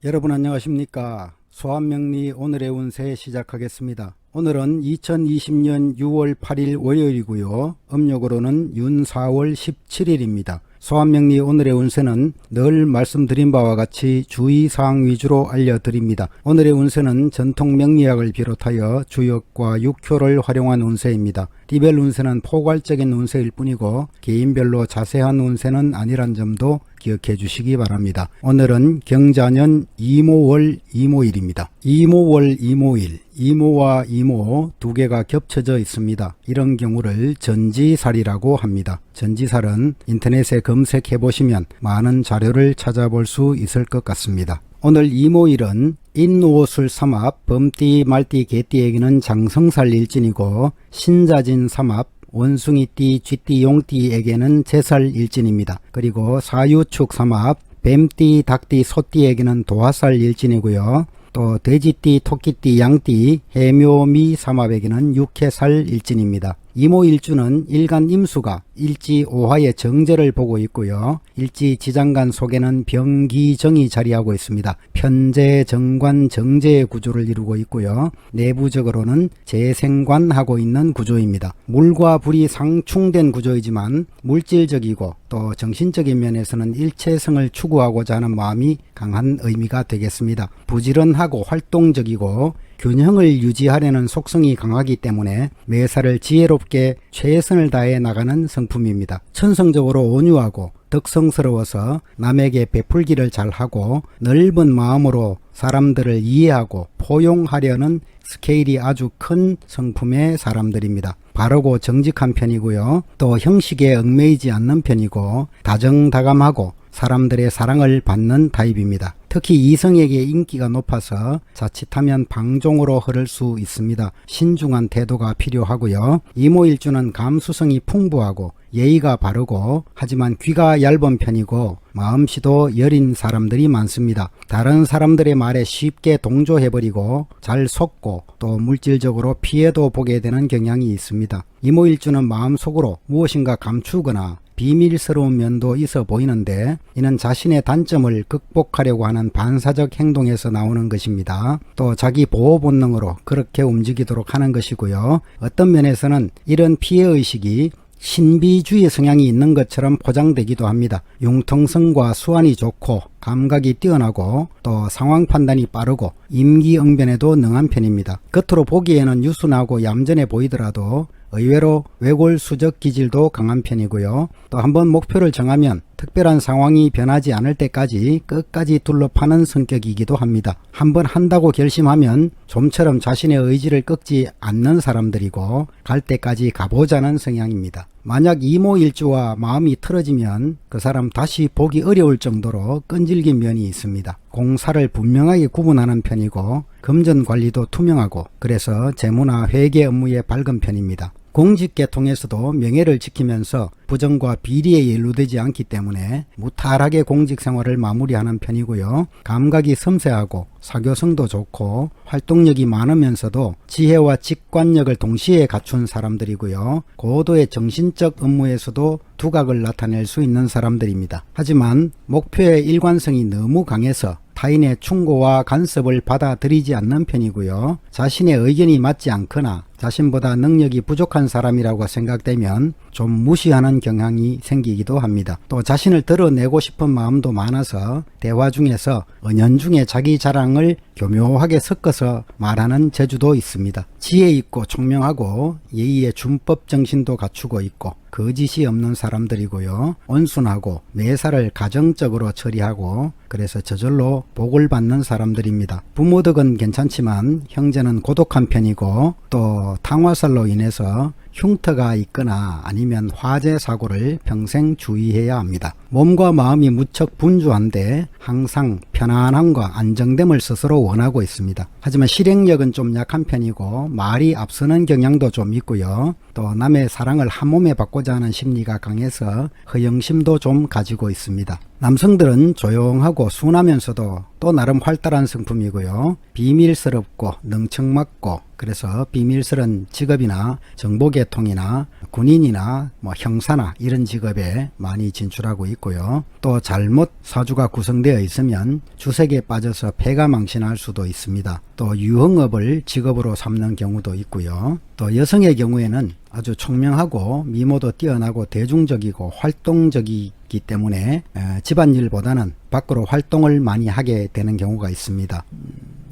여러분 안녕하십니까. 소환명리 오늘의 운세 시작하겠습니다. 오늘은 2020년 6월 8일 월요일이고요. 음력으로는 윤 4월 17일입니다. 소환명리 오늘의 운세는 늘 말씀드린 바와 같이 주의사항 위주로 알려드립니다. 오늘의 운세는 전통 명리학을 비롯하여 주역과 육효를 활용한 운세입니다. 디벨 운세는 포괄적인 운세일 뿐이고 개인별로 자세한 운세는 아니란 점도 기억해 주시기 바랍니다. 오늘은 경자년 이모월 이모일입니다. 이모월 이모일, 이모와 이모 두 개가 겹쳐져 있습니다. 이런 경우를 전지살이라고 합니다. 전지살은 인터넷에 검색해 보시면 많은 자료를 찾아볼 수 있을 것 같습니다. 오늘 이모일은 인오술 삼합, 범띠, 말띠, 개띠에게는 장성살 일진이고 신자진 삼합, 원숭이띠, 쥐띠, 용띠에게는 제살 일진입니다. 그리고 사유축 삼합, 뱀띠, 닭띠, 소띠에게는 도화살 일진이고요. 또 돼지띠, 토끼띠, 양띠, 해묘미 삼합에게는 육해살 일진입니다. 이모일주는 일간 임수가 일지 오화의 정제를 보고 있고요. 일지 지장간 속에는 병기정이 자리하고 있습니다. 편재, 정관, 정제의 구조를 이루고 있고요. 내부적으로는 재생관하고 있는 구조입니다. 물과 불이 상충된 구조이지만 물질적이고 또 정신적인 면에서는 일체성을 추구하고자 하는 마음이 강한 의미가 되겠습니다. 부지런하고 활동적이고 균형을 유지하려는 속성이 강하기 때문에 매사를 지혜롭게 최선을 다해 나가는 성품입니다. 천성적으로 온유하고 덕성스러워서 남에게 베풀기를 잘하고 넓은 마음으로 사람들을 이해하고 포용하려는 스케일이 아주 큰 성품의 사람들입니다. 바르고 정직한 편이고요. 또 형식에 얽매이지 않는 편이고 다정다감하고 사람들의 사랑을 받는 타입입니다. 특히 이성에게 인기가 높아서 자칫하면 방종으로 흐를 수 있습니다. 신중한 태도가 필요하고요. 이모일주는 감수성이 풍부하고 예의가 바르고 하지만 귀가 얇은 편이고 마음씨도 여린 사람들이 많습니다. 다른 사람들의 말에 쉽게 동조해버리고 잘 속고 또 물질적으로 피해도 보게 되는 경향이 있습니다. 이모일주는 마음속으로 무엇인가 감추거나 비밀스러운 면도 있어 보이는데 이는 자신의 단점을 극복하려고 하는 반사적 행동에서 나오는 것입니다. 또 자기 보호 본능으로 그렇게 움직이도록 하는 것이고요. 어떤 면에서는 이런 피해의식이 신비주의 성향이 있는 것처럼 포장되기도 합니다. 융통성과 수완이 좋고 감각이 뛰어나고 또 상황 판단이 빠르고 임기응변에도 능한 편입니다. 겉으로 보기에는 유순하고 얌전해 보이더라도 의외로 외골수적 기질도 강한 편이고요. 또 한번 목표를 정하면 특별한 상황이 변하지 않을 때까지 끝까지 둘러파는 성격이기도 합니다. 한번 한다고 결심하면 좀처럼 자신의 의지를 꺾지 않는 사람들이고 갈 때까지 가보자는 성향입니다. 만약 이모일주와 마음이 틀어지면 그 사람 다시 보기 어려울 정도로 끈질긴 면이 있습니다. 공사를 분명하게 구분하는 편이고 금전관리도 투명하고 그래서 재무나 회계 업무에 밝은 편입니다. 공직계통에서도 명예를 지키면서 부정과 비리에 연루되지 않기 때문에 무탈하게 공직생활을 마무리하는 편이고요. 감각이 섬세하고 사교성도 좋고 활동력이 많으면서도 지혜와 직관력을 동시에 갖춘 사람들이고요. 고도의 정신적 업무에서도 두각을 나타낼 수 있는 사람들입니다. 하지만 목표의 일관성이 너무 강해서 타인의 충고와 간섭을 받아들이지 않는 편이고요. 자신의 의견이 맞지 않거나 자신보다 능력이 부족한 사람이라고 생각되면 좀 무시하는 경향이 생기기도 합니다. 또 자신을 드러내고 싶은 마음도 많아서 대화 중에서 은연중에 자기 자랑을 교묘하게 섞어서 말하는 재주도 있습니다. 지혜 있고 총명하고 예의의 준법 정신도 갖추고 있고 거짓이 없는 사람들이고요. 온순하고 매사를 가정적으로 처리하고 그래서 저절로 복을 받는 사람들입니다. 부모 덕은 괜찮지만 형제는 고독한 편이고 또 탕화살로 인해서 흉터가 있거나 아니면 화재 사고를 평생 주의해야 합니다. 몸과 마음이 무척 분주한데 항상 편안함과 안정됨을 스스로 원하고 있습니다. 하지만 실행력은 좀 약한 편이고 말이 앞서는 경향도 좀 있고요. 또 남의 사랑을 한 몸에 받고자 하는 심리가 강해서 허영심도 좀 가지고 있습니다. 남성들은 조용하고 순하면서도 또 나름 활달한 성품이고요. 비밀스럽고 능청맞고, 그래서 비밀스런 직업이나 정보계통이나 군인이나 형사나 이런 직업에 많이 진출하고 있고요. 또 잘못 사주가 구성되어 있으면 주색에 빠져서 패가망신할 수도 있습니다. 또 유흥업을 직업으로 삼는 경우도 있고요. 또 여성의 경우에는 아주 총명하고 미모도 뛰어나고 대중적이고 활동적이기 때문에 집안일보다는 밖으로 활동을 많이 하게 되는 경우가 있습니다.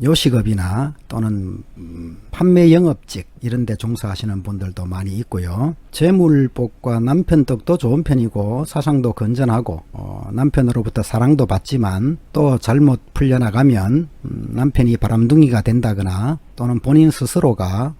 요식업이나 또는 판매 영업직 이런 데 종사하시는 분들도 많이 있고요. 재물복과 남편 덕도 좋은 편이고 사상도 건전하고 남편으로부터 사랑도 받지만 또 잘못 풀려나가면 남편이 바람둥이가 된다거나 또는 본인 스스로가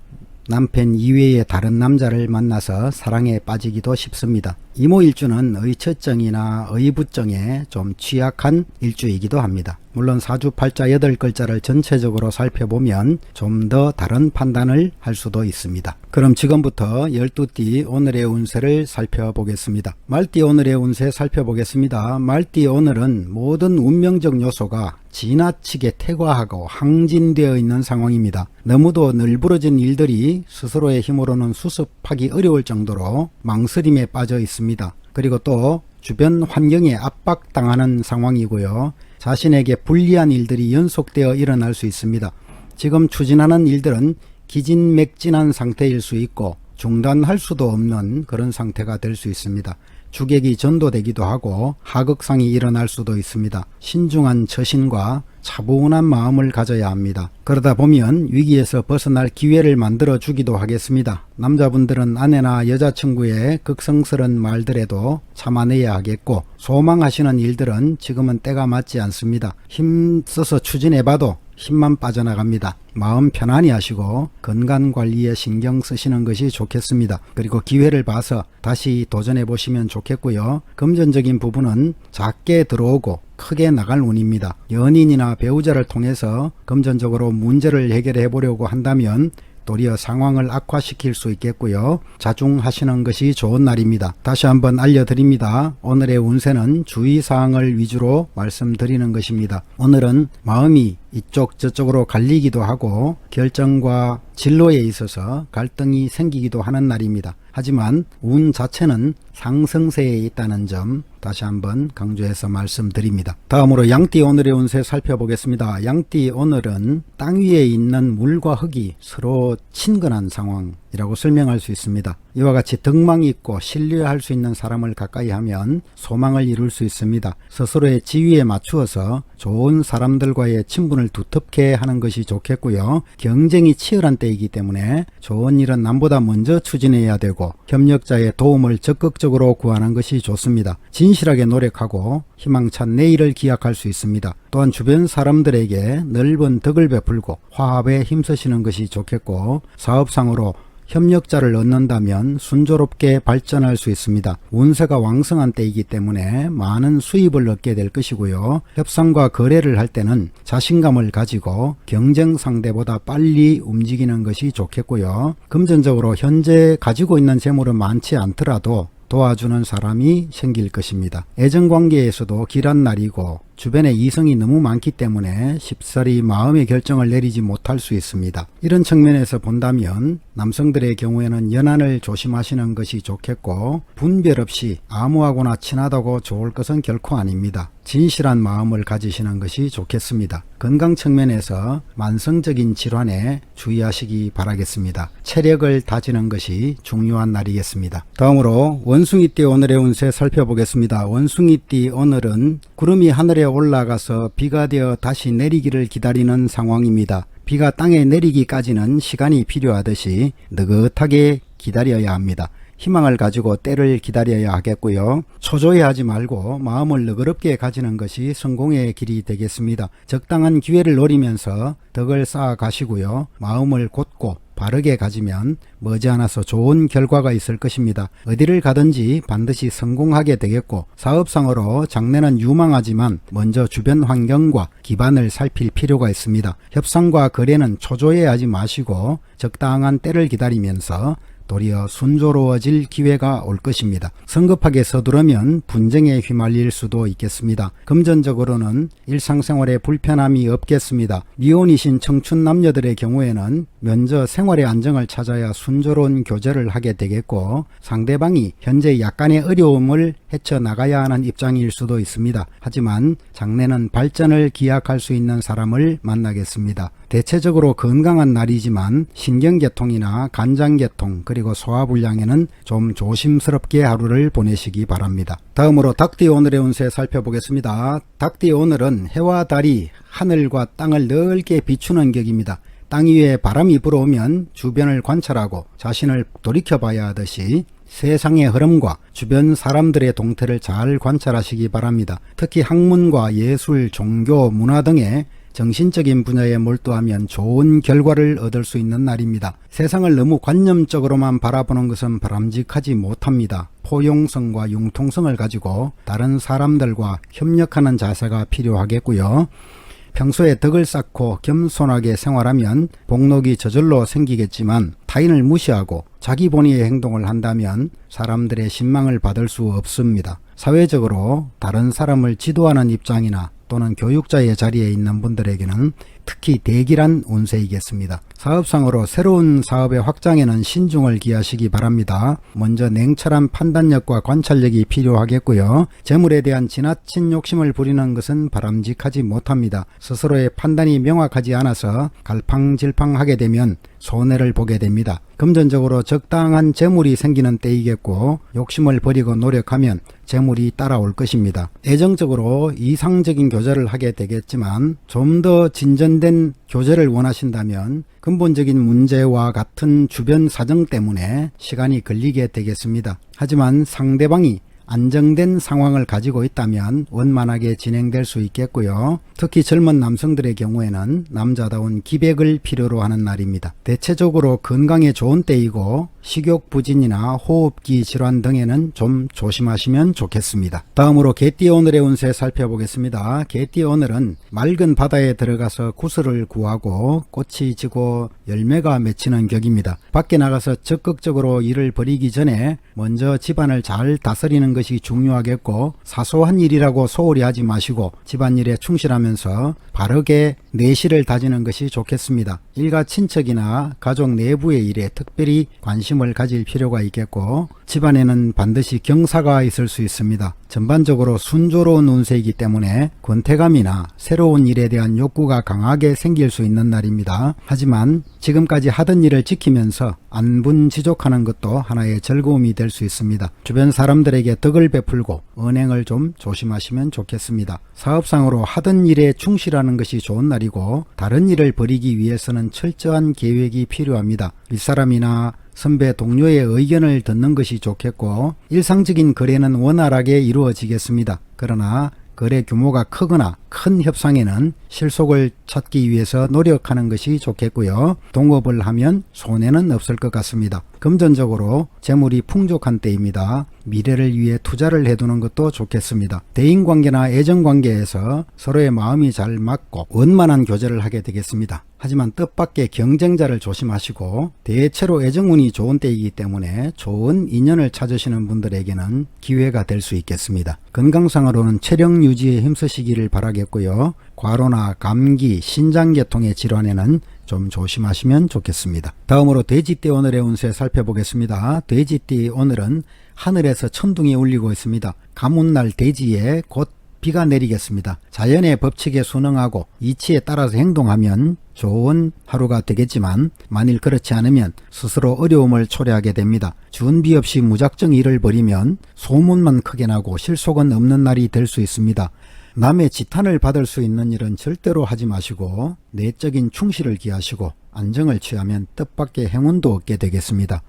남편 이외의 다른 남자를 만나서 사랑에 빠지기도 쉽습니다. 이모일주는 의처증이나 의부증에 좀 취약한 일주이기도 합니다. 물론 사주 팔자 8글자를 전체적으로 살펴보면 좀 더 다른 판단을 할 수도 있습니다. 그럼 지금부터 12띠 오늘의 운세를 살펴보겠습니다. 말띠 오늘의 운세 살펴보겠습니다. 말띠 오늘은 모든 운명적 요소가 지나치게 퇴과하고 항진되어 있는 상황입니다. 너무도 널브러진 일들이 스스로의 힘으로는 수습하기 어려울 정도로 망설임에 빠져 있습니다. 그리고 또 주변 환경에 압박당하는 상황이고요. 자신에게 불리한 일들이 연속되어 일어날 수 있습니다. 지금 추진하는 일들은 기진맥진한 상태일 수 있고 중단할 수도 없는 그런 상태가 될 수 있습니다. 주객이 전도되기도 하고 하극상이 일어날 수도 있습니다. 신중한 처신과 차분한 마음을 가져야 합니다. 그러다 보면 위기에서 벗어날 기회를 만들어 주기도 하겠습니다. 남자분들은 아내나 여자친구의 극성스러운 말들에도 참아내야 하겠고, 소망하시는 일들은 지금은 때가 맞지 않습니다. 힘써서 추진해봐도 힘만 빠져나갑니다. 마음 편안히 하시고 건강관리에 신경 쓰시는 것이 좋겠습니다. 그리고 기회를 봐서 다시 도전해 보시면 좋겠고요. 금전적인 부분은 작게 들어오고 크게 나갈 운입니다. 연인이나 배우자를 통해서 금전적으로 문제를 해결해 보려고 한다면 도리어 상황을 악화시킬 수 있겠고요. 자중하시는 것이 좋은 날입니다. 다시 한번 알려드립니다. 오늘의 운세는 주의사항을 위주로 말씀드리는 것입니다. 오늘은 마음이 이쪽 저쪽으로 갈리기도 하고 결정과 진로에 있어서 갈등이 생기기도 하는 날입니다. 하지만 운 자체는 상승세에 있다는 점 다시 한번 강조해서 말씀드립니다. 다음으로 양띠 오늘의 운세 살펴보겠습니다. 양띠 오늘은 땅 위에 있는 물과 흙이 서로 친근한 상황이라고 설명할 수 있습니다. 이와 같이 덕망이 있고 신뢰할 수 있는 사람을 가까이 하면 소망을 이룰 수 있습니다. 스스로의 지위에 맞추어서 좋은 사람들과의 친분을 두텁게 하는 것이 좋겠고요. 경쟁이 치열한 때이기 때문에 좋은 일은 남보다 먼저 추진해야 되고 협력자의 도움을 적극적으로 구하는 것이 좋습니다. 진실하게 노력하고 희망찬 내일을 기약할 수 있습니다. 또한 주변 사람들에게 넓은 덕을 베풀고 화합에 힘쓰시는 것이 좋겠고, 사업상으로 협력자를 얻는다면 순조롭게 발전할 수 있습니다. 운세가 왕성한 때이기 때문에 많은 수입을 얻게 될 것이고요. 협상과 거래를 할 때는 자신감을 가지고 경쟁 상대보다 빨리 움직이는 것이 좋겠고요. 금전적으로 현재 가지고 있는 재물은 많지 않더라도 도와주는 사람이 생길 것입니다. 애정관계에서도 길한 날이고 주변에 이성이 너무 많기 때문에 쉽사리 마음의 결정을 내리지 못할 수 있습니다. 이런 측면에서 본다면 남성들의 경우에는 연한을 조심하시는 것이 좋겠고, 분별 없이 아무하고나 친하다고 좋을 것은 결코 아닙니다. 진실한 마음을 가지시는 것이 좋겠습니다. 건강 측면에서 만성적인 질환에 주의하시기 바라겠습니다. 체력을 다지는 것이 중요한 날이겠습니다. 다음으로 원숭이띠 오늘의 운세 살펴보겠습니다. 원숭이띠 오늘은 구름이 하늘에 올라가서 비가 되어 다시 내리기를 기다리는 상황입니다. 비가 땅에 내리기까지는 시간이 필요하듯이 느긋하게 기다려야 합니다. 희망을 가지고 때를 기다려야 하겠고요. 초조해하지 말고 마음을 너그럽게 가지는 것이 성공의 길이 되겠습니다. 적당한 기회를 노리면서 덕을 쌓아 가시고요. 마음을 곧고 바르게 가지면 머지않아서 좋은 결과가 있을 것입니다. 어디를 가든지 반드시 성공하게 되겠고, 사업상으로 장래는 유망하지만 먼저 주변 환경과 기반을 살필 필요가 있습니다. 협상과 거래는 초조해하지 마시고 적당한 때를 기다리면서 도리어 순조로워질 기회가 올 것입니다. 성급하게 서두르면 분쟁에 휘말릴 수도 있겠습니다. 금전적으로는 일상생활에 불편함이 없겠습니다. 미혼이신 청춘 남녀들의 경우에는 먼저 생활의 안정을 찾아야 순조로운 교제를 하게 되겠고, 상대방이 현재 약간의 어려움을 헤쳐나가야 하는 입장일 수도 있습니다. 하지만 장래는 발전을 기약할 수 있는 사람을 만나겠습니다. 대체적으로 건강한 날이지만 신경계통이나 간장계통 그리고 소화불량에는 좀 조심스럽게 하루를 보내시기 바랍니다. 다음으로 닭띠 오늘의 운세 살펴보겠습니다. 닭띠 오늘은 해와 달이 하늘과 땅을 넓게 비추는 격입니다. 땅 위에 바람이 불어오면 주변을 관찰하고 자신을 돌이켜봐야 하듯이 세상의 흐름과 주변 사람들의 동태를 잘 관찰하시기 바랍니다. 특히 학문과 예술, 종교, 문화 등의 정신적인 분야에 몰두하면 좋은 결과를 얻을 수 있는 날입니다. 세상을 너무 관념적으로만 바라보는 것은 바람직하지 못합니다. 포용성과 융통성을 가지고 다른 사람들과 협력하는 자세가 필요하겠고요. 평소에 덕을 쌓고 겸손하게 생활하면 복록이 저절로 생기겠지만, 타인을 무시하고 자기 본위의 행동을 한다면 사람들의 신망을 받을 수 없습니다. 사회적으로 다른 사람을 지도하는 입장이나 또는 교육자의 자리에 있는 분들에게는 특히 대기란 운세이겠습니다. 사업상으로 새로운 사업의 확장에는 신중을 기하시기 바랍니다. 먼저 냉철한 판단력과 관찰력이 필요하겠고요. 재물에 대한 지나친 욕심을 부리는 것은 바람직하지 못합니다. 스스로의 판단이 명확하지 않아서 갈팡질팡하게 되면 손해를 보게 됩니다. 금전적으로 적당한 재물이 생기는 때이겠고, 욕심을 버리고 노력하면 재물이 따라올 것입니다. 애정적으로 이상적인 교제를 하게 되겠지만, 좀 더 진전된 교제를 원하신다면 근본적인 문제와 같은 주변 사정 때문에 시간이 걸리게 되겠습니다. 하지만 상대방이 안정된 상황을 가지고 있다면 원만하게 진행될 수 있겠고요. 특히 젊은 남성들의 경우에는 남자다운 기백을 필요로 하는 날입니다. 대체적으로 건강에 좋은 때이고, 식욕부진이나 호흡기 질환 등에는 좀 조심하시면 좋겠습니다. 다음으로 개띠 오늘의 운세 살펴보겠습니다. 개띠 오늘은 맑은 바다에 들어가서 구슬을 구하고 꽃이 지고 열매가 맺히는 격입니다. 밖에 나가서 적극적으로 일을 벌이기 전에 먼저 집안을 잘 다스리는 것이 중요하겠고, 사소한 일이라고 소홀히 하지 마시고 집안일에 충실하면서 바르게 내실을 다지는 것이 좋겠습니다. 일가 친척이나 가족 내부의 일에 특별히 관심을 가질 필요가 있겠고, 집안에는 반드시 경사가 있을 수 있습니다. 전반적으로 순조로운 운세이기 때문에 권태감이나 새로운 일에 대한 욕구가 강하게 생길 수 있는 날입니다. 하지만 지금까지 하던 일을 지키면서 안분지족하는 것도 하나의 즐거움이 될 수 있습니다. 주변 사람들에게 덕을 베풀고 언행을 좀 조심하시면 좋겠습니다. 사업상으로 하던 일에 충실하는 것이 좋은 날이고, 다른 일을 벌이기 위해서는 철저한 계획이 필요합니다. 윗사람이나 선배 동료의 의견을 듣는 것이 좋겠고, 일상적인 거래는 원활하게 이루어지겠습니다. 그러나 거래 규모가 크거나 큰 협상에는 실속을 찾기 위해서 노력하는 것이 좋겠고요. 동업을 하면 손해는 없을 것 같습니다. 금전적으로 재물이 풍족한 때입니다. 미래를 위해 투자를 해두는 것도 좋겠습니다. 대인관계나 애정관계에서 서로의 마음이 잘 맞고 원만한 교제를 하게 되겠습니다. 하지만 뜻밖의 경쟁자를 조심하시고, 대체로 애정운이 좋은 때이기 때문에 좋은 인연을 찾으시는 분들에게는 기회가 될 수 있겠습니다. 건강상으로는 체력 유지에 힘쓰시기를 바라겠고요. 과로나 감기, 신장계통의 질환에는 좀 조심하시면 좋겠습니다. 다음으로 돼지띠 오늘의 운세 살펴보겠습니다. 돼지띠 오늘은 하늘에서 천둥이 울리고 있습니다. 가문날 돼지에 곧 비가 내리겠습니다. 자연의 법칙에 순응하고 이치에 따라서 행동하면 좋은 하루가 되겠지만, 만일 그렇지 않으면 스스로 어려움을 초래하게 됩니다. 준비 없이 무작정 일을 벌이면 소문만 크게 나고 실속은 없는 날이 될 수 있습니다. 남의 지탄을 받을 수 있는 일은 절대로 하지 마시고 내적인 충실을 기하시고 안정을 취하면 뜻밖의 행운도 얻게 되겠습니다.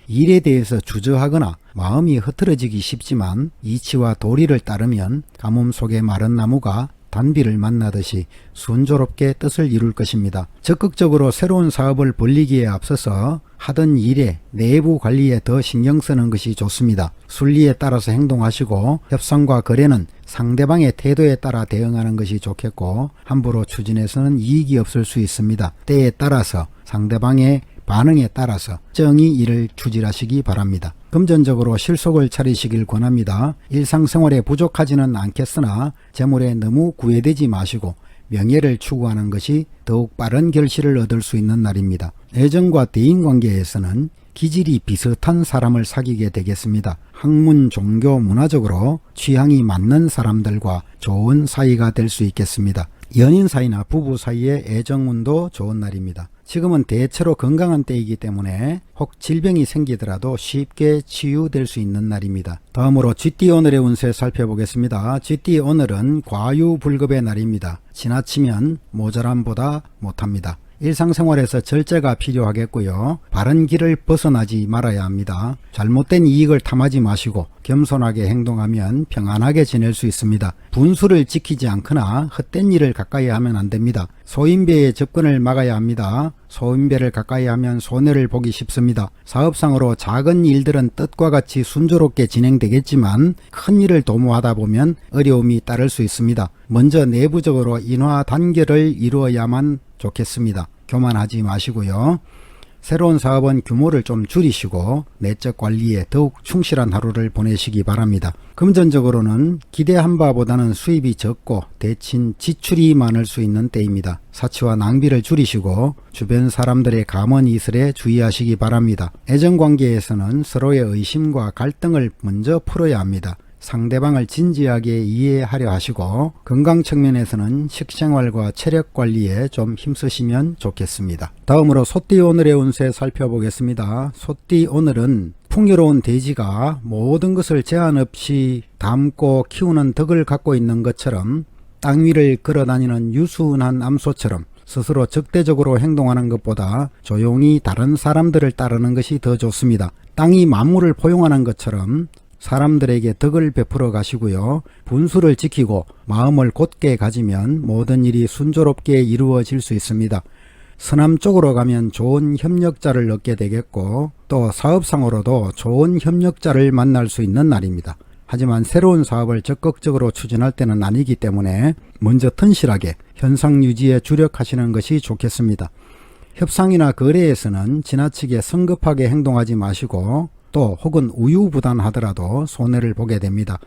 일에 대해서 주저하거나 마음이 흐트러지기 쉽지만, 이치와 도리를 따르면 가뭄 속의 마른 나무가 단비를 만나듯이 순조롭게 뜻을 이룰 것입니다. 적극적으로 새로운 사업을 벌리기에 앞서서 하던 일에 내부 관리에 더 신경 쓰는 것이 좋습니다. 순리에 따라서 행동하시고, 협상과 거래는 상대방의 태도에 따라 대응하는 것이 좋겠고, 함부로 추진해서는 이익이 없을 수 있습니다. 때에 따라서 상대방의 반응에 따라서 정의 일을 추진하시기 바랍니다. 금전적으로 실속을 차리시길 권합니다. 일상생활에 부족하지는 않겠으나 재물에 너무 구애되지 마시고 명예를 추구하는 것이 더욱 빠른 결실을 얻을 수 있는 날입니다. 애정과 대인관계에서는 기질이 비슷한 사람을 사귀게 되겠습니다. 학문, 종교, 문화적으로 취향이 맞는 사람들과 좋은 사이가 될 수 있겠습니다. 연인 사이나 부부 사이의 애정운도 좋은 날입니다. 지금은 대체로 건강한 때이기 때문에 혹 질병이 생기더라도 쉽게 치유될 수 있는 날입니다. 다음으로 쥐띠 오늘의 운세 살펴보겠습니다. 쥐띠 오늘은 과유불급의 날입니다. 지나치면 모자람보다 못합니다. 일상생활에서 절제가 필요하겠고요. 바른 길을 벗어나지 말아야 합니다. 잘못된 이익을 탐하지 마시고 겸손하게 행동하면 평안하게 지낼 수 있습니다. 분수를 지키지 않거나 헛된 일을 가까이 하면 안 됩니다. 소인배의 접근을 막아야 합니다. 소인배를 가까이 하면 손해를 보기 쉽습니다. 사업상으로 작은 일들은 뜻과 같이 순조롭게 진행되겠지만 큰 일을 도모하다 보면 어려움이 따를 수 있습니다. 먼저 내부적으로 인화 단결을 이루어야만 좋겠습니다. 교만하지 마시고요. 새로운 사업은 규모를 좀 줄이시고 내적 관리에 더욱 충실한 하루를 보내시기 바랍니다. 금전적으로는 기대한 바보다는 수입이 적고 대신 지출이 많을 수 있는 때입니다. 사치와 낭비를 줄이시고 주변 사람들의 감언이설에 주의하시기 바랍니다. 애정관계에서는 서로의 의심과 갈등을 먼저 풀어야 합니다. 상대방을 진지하게 이해하려 하시고 건강 측면에서는 식생활과 체력 관리에 좀 힘쓰시면 좋겠습니다. 다음으로 소띠 오늘의 운세 살펴보겠습니다. 소띠 오늘은 풍요로운 대지가 모든 것을 제한 없이 담고 키우는 덕을 갖고 있는 것처럼 땅 위를 걸어다니는 유순한 암소처럼 스스로 적대적으로 행동하는 것보다 조용히 다른 사람들을 따르는 것이 더 좋습니다. 땅이 만물을 포용하는 것처럼 사람들에게 덕을 베풀어 가시고요. 분수를 지키고 마음을 곧게 가지면 모든 일이 순조롭게 이루어질 수 있습니다. 서남 쪽으로 가면 좋은 협력자를 얻게 되겠고 또 사업상으로도 좋은 협력자를 만날 수 있는 날입니다. 하지만 새로운 사업을 적극적으로 추진할 때는 아니기 때문에 먼저 튼실하게 현상 유지에 주력하시는 것이 좋겠습니다. 협상이나 거래에서는 지나치게 성급하게 행동하지 마시고 또 혹은 우유부단하더라도 손해를 보게 됩니다.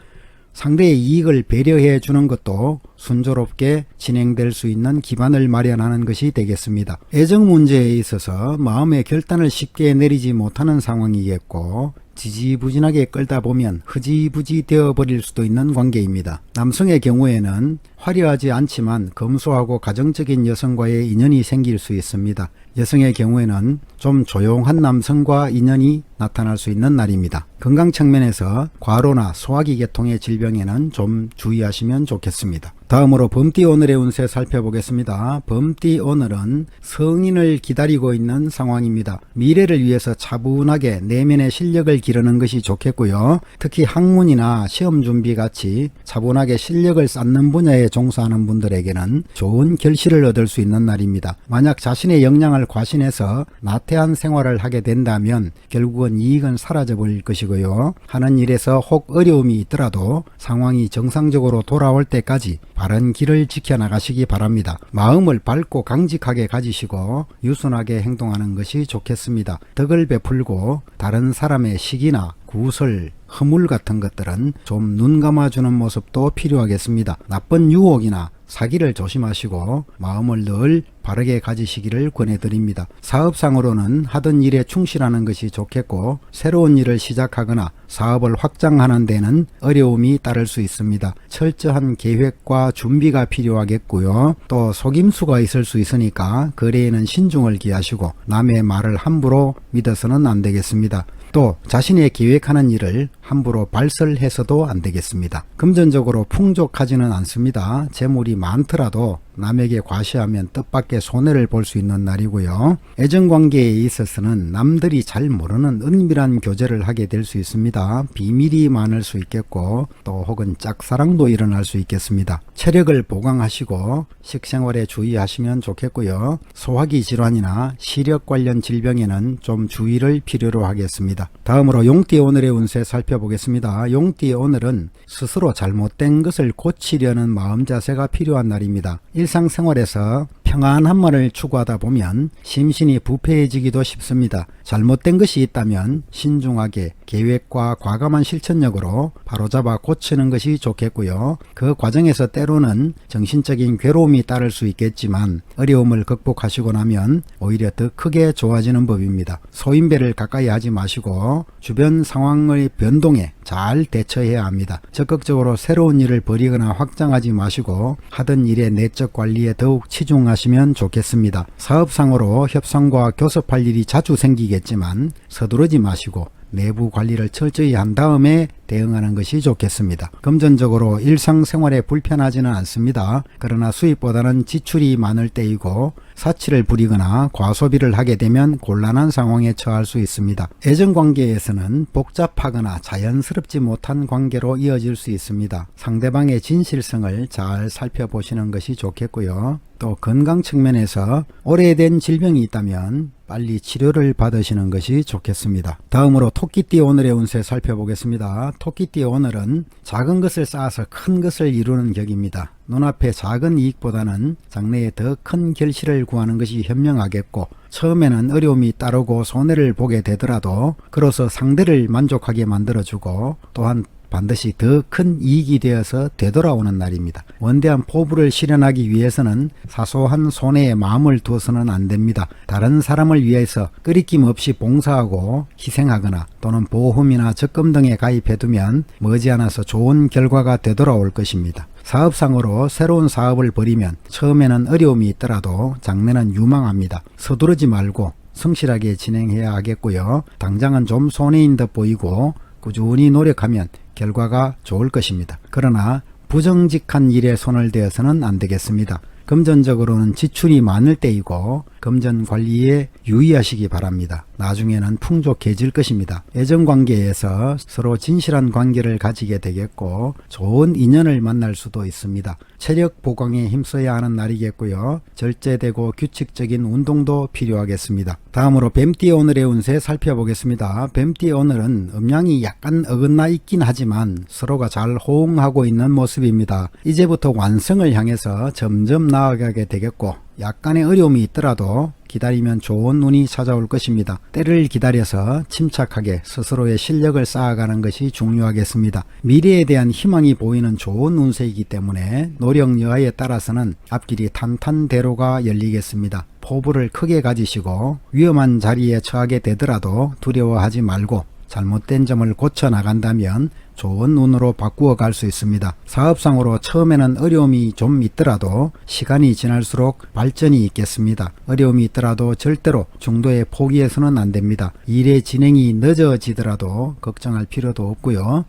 상대의 이익을 배려해 주는 것도 순조롭게 진행될 수 있는 기반을 마련하는 것이 되겠습니다. 애정 문제에 있어서 마음의 결단을 쉽게 내리지 못하는 상황이겠고 지지부진하게 끌다 보면 흐지부지 되어버릴 수도 있는 관계입니다. 남성의 경우에는 화려하지 않지만 검소하고 가정적인 여성과의 인연이 생길 수 있습니다. 여성의 경우에는 좀 조용한 남성과 인연이 나타날 수 있는 날입니다. 건강 측면에서 과로나 소화기 계통의 질병에는 좀 주의하시면 좋겠습니다. 다음으로 범띠 오늘의 운세 살펴보겠습니다. 범띠 오늘은 성인을 기다리고 있는 상황입니다. 미래를 위해서 차분하게 내면의 실력을 기르는 것이 좋겠고요. 특히 학문이나 시험 준비 같이 차분하게 실력을 쌓는 분야에 종사하는 분들에게는 좋은 결실을 얻을 수 있는 날입니다. 만약 자신의 역량을 과신해서 나태한 생활을 하게 된다면 결국은 이익은 사라져 버릴 것이고요. 하는 일에서 혹 어려움이 있더라도 상황이 정상적으로 돌아올 때까지 바른 길을 지켜나가시기 바랍니다. 마음을 밝고 강직하게 가지시고 유순하게 행동하는 것이 좋겠습니다. 덕을 베풀고 다른 사람의 시기나 구설, 허물 같은 것들은 좀 눈 감아주는 모습도 필요하겠습니다. 나쁜 유혹이나 사기를 조심하시고 마음을 늘 바르게 가지시기를 권해드립니다. 사업상으로는 하던 일에 충실하는 것이 좋겠고 새로운 일을 시작하거나 사업을 확장하는 데는 어려움이 따를 수 있습니다. 철저한 계획과 준비가 필요하겠고요. 또 속임수가 있을 수 있으니까 거래에는 신중을 기하시고 남의 말을 함부로 믿어서는 안 되겠습니다. 또 자신의 계획하는 일을 함부로 발설해서도 안 되겠습니다. 금전적으로 풍족하지는 않습니다. 재물이 많더라도 남에게 과시하면 뜻밖의 손해를 볼 수 있는 날이고요. 애정관계에 있어서는 남들이 잘 모르는 은밀한 교제를 하게 될 수 있습니다. 비밀이 많을 수 있겠고 또 혹은 짝사랑도 일어날 수 있겠습니다. 체력을 보강하시고 식생활에 주의하시면 좋겠고요. 소화기 질환이나 시력 관련 질병에는 좀 주의를 필요로 하겠습니다. 다음으로 용띠 오늘의 운세 살펴보겠습니다. 살펴보겠습니다. 용띠 오늘은 스스로 잘못된 것을 고치려는 마음 자세가 필요한 날입니다. 일상생활에서 평안함만을 추구하다 보면 심신이 부패해지기도 쉽습니다. 잘못된 것이 있다면 신중하게 계획과 과감한 실천력으로 바로잡아 고치는 것이 좋겠고요. 그 과정에서 때로는 정신적인 괴로움이 따를 수 있겠지만 어려움을 극복하시고 나면 오히려 더 크게 좋아지는 법입니다. 소인배를 가까이 하지 마시고 주변 상황의 변동에 잘 대처해야 합니다. 적극적으로 새로운 일을 벌이거나 확장하지 마시고 하던 일의 내적 관리에 더욱 치중하시면 좋겠습니다. 사업상으로 협상과 교섭할 일이 자주 생기겠지만 서두르지 마시고 내부 관리를 철저히 한 다음에 대응하는 것이 좋겠습니다. 금전적으로 일상생활에 불편하지는 않습니다. 그러나 수입보다는 지출이 많을 때이고 사치를 부리거나 과소비를 하게 되면 곤란한 상황에 처할 수 있습니다. 애정관계에서는 복잡하거나 자연스럽지 못한 관계로 이어질 수 있습니다. 상대방의 진실성을 잘 살펴보시는 것이 좋겠고요. 또 건강 측면에서 오래된 질병이 있다면 빨리 치료를 받으시는 것이 좋겠습니다. 다음으로 토끼띠 오늘의 운세 살펴보겠습니다. 토끼띠 오늘은 작은 것을 쌓아서 큰 것을 이루는 격입니다. 눈앞의 작은 이익보다는 장래에 더 큰 결실을 구하는 것이 현명하겠고 처음에는 어려움이 따르고 손해를 보게 되더라도 그로써 상대를 만족하게 만들어주고 또한 반드시 더 큰 이익이 되어서 되돌아오는 날입니다. 원대한 포부를 실현하기 위해서는 사소한 손해에 마음을 두어서는 안 됩니다. 다른 사람을 위해서 끄리낌 없이 봉사하고 희생하거나 또는 보험이나 적금 등에 가입해두면 머지않아서 좋은 결과가 되돌아올 것입니다. 사업상으로 새로운 사업을 벌이면 처음에는 어려움이 있더라도 장래는 유망합니다. 서두르지 말고 성실하게 진행해야 하겠고요. 당장은 좀 손해인 듯 보이고 꾸준히 노력하면 결과가 좋을 것입니다. 그러나 부정직한 일에 손을 대어서는 안 되겠습니다. 금전적으로는 지출이 많을 때이고 금전 관리에 유의하시기 바랍니다. 나중에는 풍족해질 것입니다. 애정관계에서 서로 진실한 관계를 가지게 되겠고 좋은 인연을 만날 수도 있습니다. 체력 보강에 힘써야 하는 날이겠고요. 절제되고 규칙적인 운동도 필요하겠습니다. 다음으로 뱀띠 오늘의 운세 살펴보겠습니다. 뱀띠 오늘은 음양이 약간 어긋나 있긴 하지만 서로가 잘 호응하고 있는 모습입니다. 이제부터 완성을 향해서 점점 나아가게 되겠고 약간의 어려움이 있더라도 기다리면 좋은 운이 찾아올 것입니다. 때를 기다려서 침착하게 스스로의 실력을 쌓아가는 것이 중요하겠습니다. 미래에 대한 희망이 보이는 좋은 운세이기 때문에 노력 여하에 따라서는 앞길이 탄탄대로가 열리겠습니다. 포부를 크게 가지시고 위험한 자리에 처하게 되더라도 두려워하지 말고 잘못된 점을 고쳐 나간다면 좋은 운으로 바꾸어 갈 수 있습니다. 사업상으로 처음에는 어려움이 좀 있더라도 시간이 지날수록 발전이 있겠습니다. 어려움이 있더라도 절대로 중도에 포기해서는 안 됩니다. 일의 진행이 늦어지더라도 걱정할 필요도 없고요.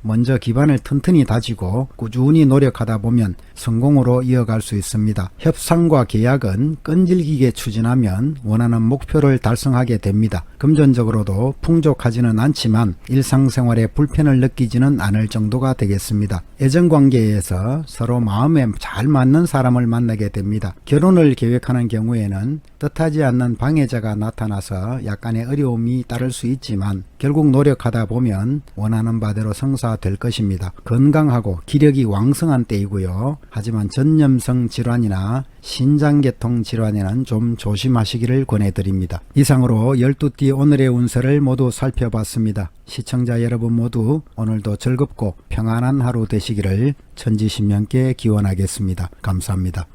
먼저 기반을 튼튼히 다지고 꾸준히 노력하다 보면 성공으로 이어갈 수 있습니다. 협상과 계약은 끈질기게 추진하면 원하는 목표를 달성하게 됩니다. 금전적으로도 풍족하지는 않지만 일상생활에 불편을 느끼지는 않을 정도가 되겠습니다. 애정관계에서 서로 마음에 잘 맞는 사람을 만나게 됩니다. 결혼을 계획하는 경우에는 뜻하지 않는 방해자가 나타나서 약간의 어려움이 따를 수 있지만 결국 노력하다 보면 원하는 바대로 성사될 것입니다. 건강하고 기력이 왕성한 때이고요. 하지만 전염성 질환이나 신장계통 질환에는 좀 조심하시기를 권해드립니다. 이상으로 12띠 오늘의 운세를 모두 살펴봤습니다. 시청자 여러분 모두 오늘도 즐겁고 평안한 하루 되시기를 천지신명께 기원하겠습니다. 감사합니다.